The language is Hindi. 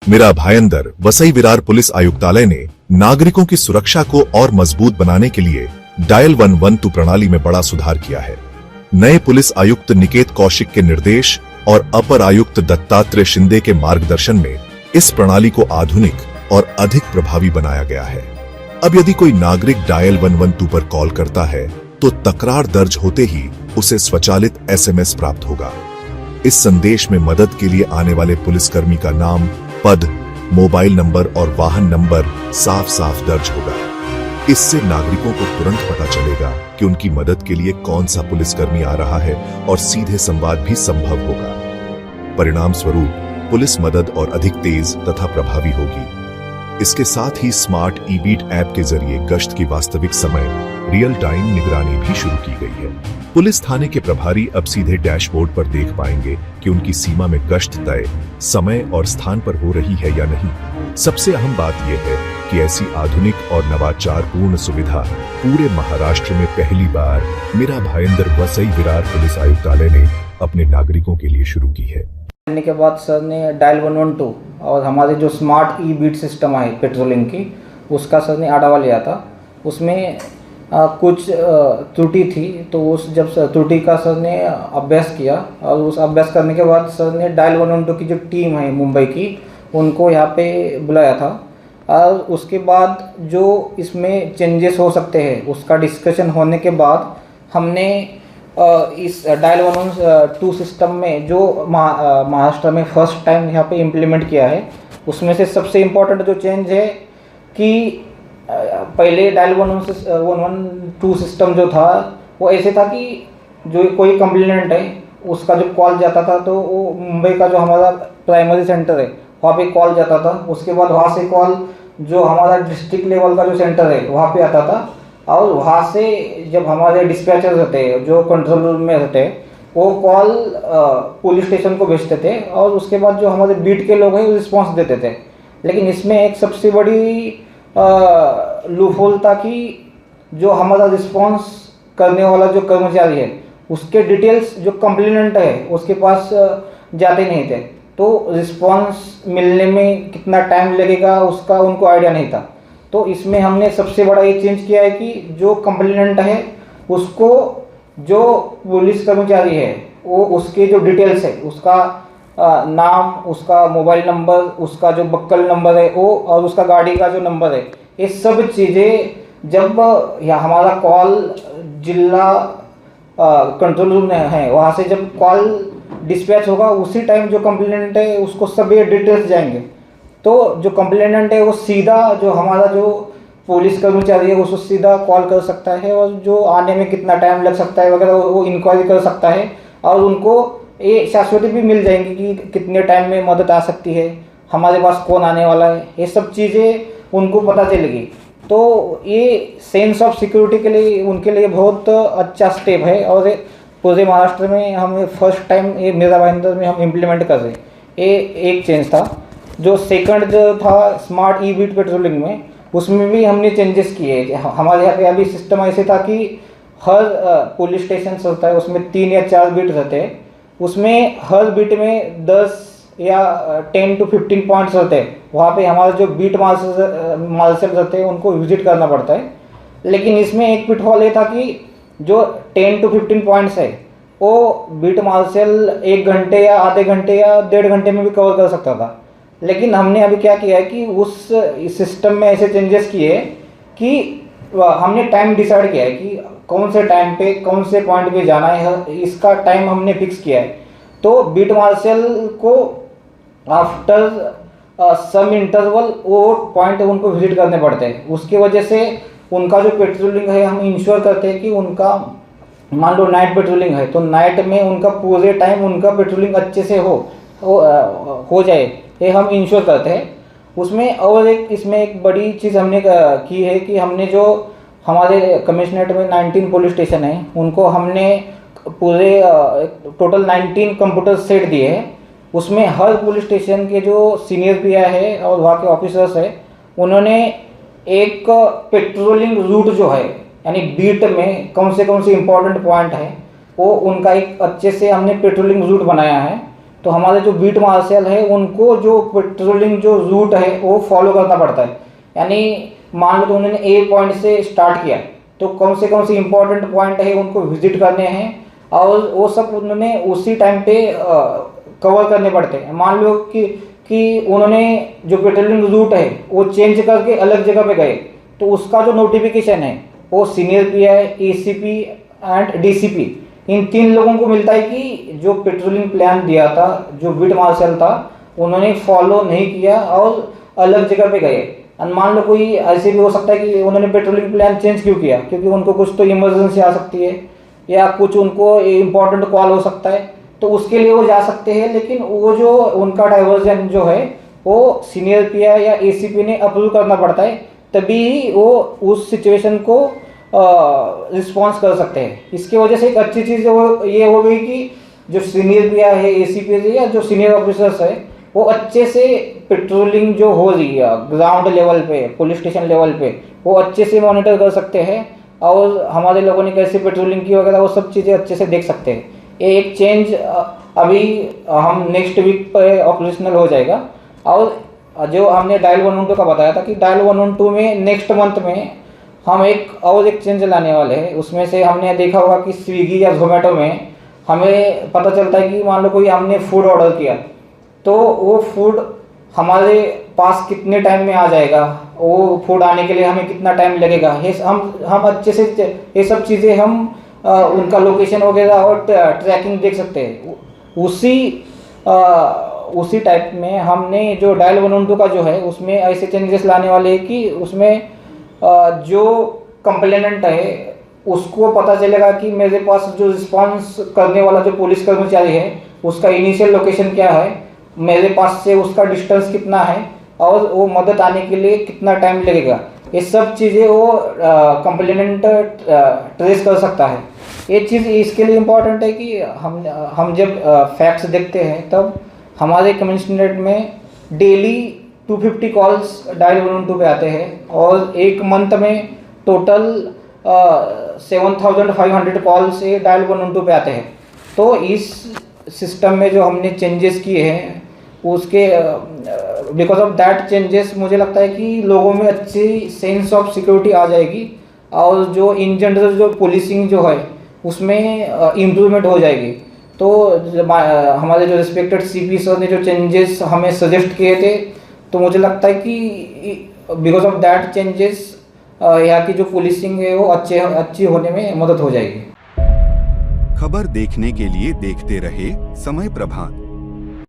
मीरा भायंदर वसई विरार पुलिस आयुक्तालय ने नागरिकों की सुरक्षा को और मजबूत बनाने के लिए डायल 112 प्रणाली में बड़ा सुधार किया है। नए पुलिस आयुक्त निकेत कौशिक के निर्देश और अपर आयुक्त दत्तात्रेय शिंदे के मार्गदर्शन में इस प्रणाली को आधुनिक और अधिक प्रभावी बनाया गया है। अब यदि कोई नागरिक डायल 112 पर कॉल करता है तो तकरार दर्ज होते ही उसे स्वचालित SMS प्राप्त होगा। इस संदेश में मदद के लिए आने वाले पुलिसकर्मी का नाम, पद, मोबाइल नंबर और वाहन नंबर साफ साफ दर्ज होगा। इससे नागरिकों को तुरंत पता चलेगा कि उनकी मदद के लिए कौन सा पुलिसकर्मी आ रहा है और सीधे संवाद भी संभव होगा। परिणाम स्वरूप पुलिस मदद और अधिक तेज तथा प्रभावी होगी। इसके साथ ही स्मार्ट ई-बीट ऐप के जरिए गश्त की वास्तविक समय रियल टाइम निगरानी भी शुरू की गई है। पुलिस थाने के प्रभारी अब सीधे डैशबोर्ड पर देख पाएंगे कि उनकी सीमा में गश्त तय समय और स्थान पर हो रही है या नहीं। सबसे अहम बात यह है कि ऐसी आधुनिक और नवाचारपूर्ण सुविधा पूरे महाराष्ट्र में पहली बार मीरा भायंदर वसई विरार पुलिस आयुक्तालय ने अपने नागरिकों के लिए शुरू की है। के बाद सर ने डायल 112 और हमारे जो स्मार्ट ई-बीट सिस्टम है पेट्रोलिंग की, उसका सर ने आढ़ावा लिया था। उसमें कुछ त्रुटि थी, तो उस जब त्रुटि का सर ने अभ्यास किया और उस अभ्यास करने के बाद सर ने डायल 112 की जो टीम है मुंबई की, उनको यहाँ पे बुलाया था और उसके बाद जो इसमें चेंजेस हो सकते हैं उसका डिस्कशन होने के बाद हमने इस डायल 112 सिस्टम में जो महाराष्ट्र में फर्स्ट टाइम यहाँ पे इम्प्लीमेंट किया है, उसमें से सबसे इम्पोर्टेंट जो चेंज है कि पहले डायल 112 सिस्टम जो था वो ऐसे था कि जो कोई कंप्लेनेंट है उसका जब कॉल जाता था तो वो मुंबई का जो हमारा प्राइमरी सेंटर है वहाँ पे कॉल जाता था। उसके बाद वहाँ से कॉल जो हमारा डिस्ट्रिक्ट लेवल का जो सेंटर है वहाँ पे आता था और वहाँ से जब हमारे डिस्पैचर रहते हैं जो कंट्रोल रूम में रहते हैं वो कॉल पुलिस स्टेशन को भेजते थे और उसके बाद जो हमारे बीट के लोग हैं वो रिस्पॉन्स देते थे। लेकिन इसमें एक सबसे बड़ी लूपहोल था कि जो हमारा रिस्पॉन्स करने वाला जो कर्मचारी है उसके डिटेल्स जो कंप्लेनेंट है उसके पास जाते नहीं थे, तो रिस्पॉन्स मिलने में कितना टाइम लगेगा उसका उनको आइडिया नहीं था। तो इसमें हमने सबसे बड़ा ये चेंज किया है कि जो कंप्लेनेंट है उसको जो पुलिस कर्मचारी है वो उसके जो डिटेल्स है उसका नाम, उसका मोबाइल नंबर, उसका जो बक्कल नंबर है वो और उसका गाड़ी का जो नंबर है, ये सब चीज़ें जब हमारा कॉल जिला कंट्रोल रूम में है वहाँ से जब कॉल डिस्पैच होगा उसी टाइम जो कंप्लेनेंट है उसको सब ये डिटेल्स जाएंगे। तो जो कंप्लेनेंट है वो सीधा जो हमारा जो पुलिस कर्मचारी है उसको सीधा कॉल कर सकता है और जो आने में कितना टाइम लग सकता है वगैरह वो इंक्वायरी कर सकता है और उनको ये शाश्वती भी मिल जाएंगी कि कितने टाइम में मदद आ सकती है, हमारे पास कौन आने वाला है, ये सब चीज़ें उनको पता चलेगी। तो ये सेंस ऑफ सिक्योरिटी के लिए उनके लिए बहुत अच्छा स्टेप है और पूरे महाराष्ट्र में हम फर्स्ट टाइम ये मीरा भायंदर में हम इम्प्लीमेंट कर रहे हैं। ये एक चेंज था। जो सेकंड जो था स्मार्ट ई-बीट पेट्रोलिंग में, उसमें भी हमने चेंजेस किए। हमारे यहाँ पे अभी सिस्टम ऐसे था कि हर पुलिस स्टेशन होता है उसमें 3 या 4 बीट रहते हैं, उसमें हर बीट में 10 या 10 to 15 पॉइंट्स रहते हैं। वहाँ पे हमारे जो बीट मार्शल रहते हैं उनको विजिट करना पड़ता है। लेकिन इसमें एक पिटफॉल ये था कि जो 10 to 15 पॉइंट्स है वो बीट मार्शल 1 घंटे या आधे घंटे या 1.5 घंटे में भी कवर कर सकता था। लेकिन हमने अभी क्या किया है कि उस सिस्टम में ऐसे चेंजेस किए कि हमने टाइम डिसाइड किया है कि कौन से टाइम पे कौन से पॉइंट पे जाना है, इसका टाइम हमने फिक्स किया है। तो बीट मार्शल को आफ्टर सम इंटरवल वो पॉइंट उनको विजिट करने पड़ते हैं। उसकी वजह से उनका जो पेट्रोलिंग है हम इंश्योर करते हैं कि उनका मान लो नाइट पेट्रोलिंग है तो नाइट में उनका पूरे टाइम उनका पेट्रोलिंग अच्छे से हो जाए, ये हम इंश्योर करते हैं उसमें। और एक इसमें एक बड़ी चीज़ हमने की है कि हमने जो हमारे कमिश्नरेट में 19 पुलिस स्टेशन है उनको हमने पूरे टोटल 19 कंप्यूटर सेट दिए हैं। उसमें हर पुलिस स्टेशन के जो सीनियर पीआई है और वहाँ के ऑफिसर्स है उन्होंने एक पेट्रोलिंग रूट जो है यानी बीट में कौन से इम्पोर्टेंट पॉइंट है वो उनका एक अच्छे से हमने पेट्रोलिंग रूट बनाया है। तो हमारे जो बीट मार्शल है उनको जो पेट्रोलिंग जो रूट है वो फॉलो करना पड़ता है। यानी मान लो तो उन्होंने ए पॉइंट से स्टार्ट किया तो कौन से इंपॉर्टेंट पॉइंट है उनको विजिट करने हैं और वो सब उन्होंने उसी टाइम पे कवर करने पड़ते हैं। मान लो कि उन्होंने जो पेट्रोलिंग रूट है वो चेंज करके अलग जगह पे गए तो उसका जो नोटिफिकेशन है वो senior PI, ACP and DCP इन 3 लोगों को मिलता है कि जो पेट्रोलिंग प्लान दिया था, जो बीट मार्शल था, उन्होंने फॉलो नहीं किया और अलग जगह पे गए। मान लो कोई ऐसे भी हो सकता है कि उन्होंने पेट्रोलिंग प्लान चेंज क्यों किया, क्योंकि उनको कुछ तो इमरजेंसी आ सकती है या कुछ उनको इम्पोर्टेंट कॉल हो सकता है, तो उसके लिए वो जा सकते हैं। लेकिन वो जो उनका डाइवर्जन जो है वो सीनियर पीआई या एसीपी ने अप्रूव करना पड़ता है, तभी वो उस सिचुएशन को रिस्पॉन्स कर सकते हैं। इसकी वजह से एक अच्छी चीज़ ये हो गई कि जो सीनियर पीआई है, एसीपी है या जो सीनियर ऑफिसर्स है वो अच्छे से पेट्रोलिंग जो हो रही है ग्राउंड लेवल पे, पुलिस स्टेशन लेवल पे, वो अच्छे से मॉनिटर कर सकते हैं और हमारे लोगों ने कैसे पेट्रोलिंग की वगैरह वो सब चीज़ें अच्छे से देख सकते हैं। ये एक चेंज अभी हम नेक्स्ट वीक पे ऑपरेशनल हो जाएगा। और जो हमने डायल 112 का बताया था कि डायल 112 में नेक्स्ट मंथ में हम एक चेंज लाने वाले हैं। उसमें से हमने देखा होगा कि स्विगी या जोमेटो में हमें पता चलता है कि मान लो कोई हमने फूड ऑर्डर किया तो वो फूड हमारे पास कितने टाइम में आ जाएगा, वो फूड आने के लिए हमें कितना टाइम लगेगा, ये हम अच्छे से ये सब चीज़ें हम उनका लोकेशन वगैरह और ट्रैकिंग देख सकते हैं। उसी टाइप में हमने जो डायल 112 का जो है उसमें ऐसे चेंजेस लाने वाले हैं कि उसमें जो कंप्लेनेंट है उसको पता चलेगा कि मेरे पास जो रिस्पांस करने वाला जो पुलिस कर्मचारी है उसका इनिशियल लोकेशन क्या है, मेरे पास से उसका डिस्टेंस कितना है और वो मदद आने के लिए कितना टाइम लगेगा। ये सब चीज़ें वो कंप्लेनेंट ट्रेस कर सकता है। ये चीज़ इसके लिए इम्पॉर्टेंट है कि हम जब फैक्ट्स देखते हैं तब हमारे कमिश्नरेट में डेली 250 कॉल्स डायल 112 पे आते हैं और एक मंथ में टोटल 7,500 कॉल्स ये डायल 112 पे आते हैं। तो इस सिस्टम में जो हमने चेंजेस किए हैं उसके बिकॉज ऑफ दैट चेंजेस मुझे लगता है कि लोगों में अच्छी सेंस ऑफ सिक्योरिटी आ जाएगी और जो इन जनरल जो पुलिसिंग जो है उसमें इम्प्रूवमेंट हो जाएगी। तो हमारे जो रिस्पेक्टेड सीपी सर ने जो चेंजेस हमें सजेस्ट किए थे तो मुझे लगता है कि बिकॉज ऑफ दैट चेंजेस यहाँ की जो पुलिसिंग है वो अच्छी होने में मदद हो जाएगी। खबर देखने के लिए देखते रहे समय प्रभात।